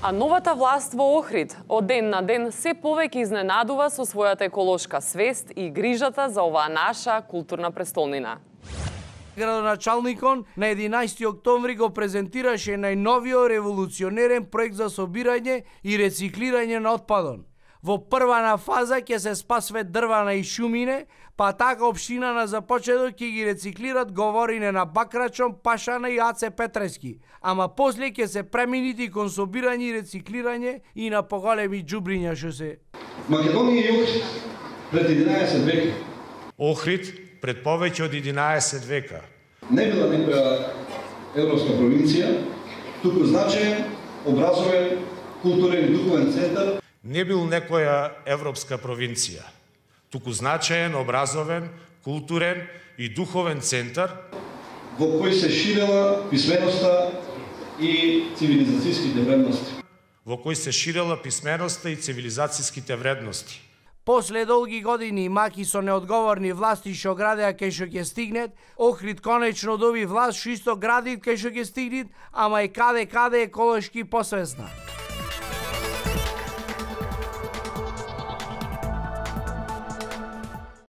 А новата власт во Охрид од ден на ден се повеќе изненадува со својата еколошка свест и грижата за оваа наша културна престолнина. Градоначалникот на 11 октомври го презентираше најновиот револуционерен проект за собирање и рециклирање на отпадот. Во првана фаза ќе се спасве дрвана и шумине, па така општина на започеток ќе ги рециклират говорине на Бакрачон, Пашана и Аце Петрески, ама после ќе се преминити кон собирање и рециклирање и на поголеми џубриња што се. Македонија и Охрид пред 11 века. Охрид пред повеќе од 11 века. Не била некоја европска провинција, туку значаен, образовен, културен и духовен центар. Не бил некоја европска провинција, туку значаен, образовен, културен и духовен центар во кој се ширела писменоста и цивилизацијските вредности. Во кој се ширела писменоста и цивилизацијските вредности. После долги години маки со неодговорни власти што градеа кај што ќе стигнет, Охрид конечно доби власт што исто гради кај што ќе стигнет, ама и каде еколошки посвесна.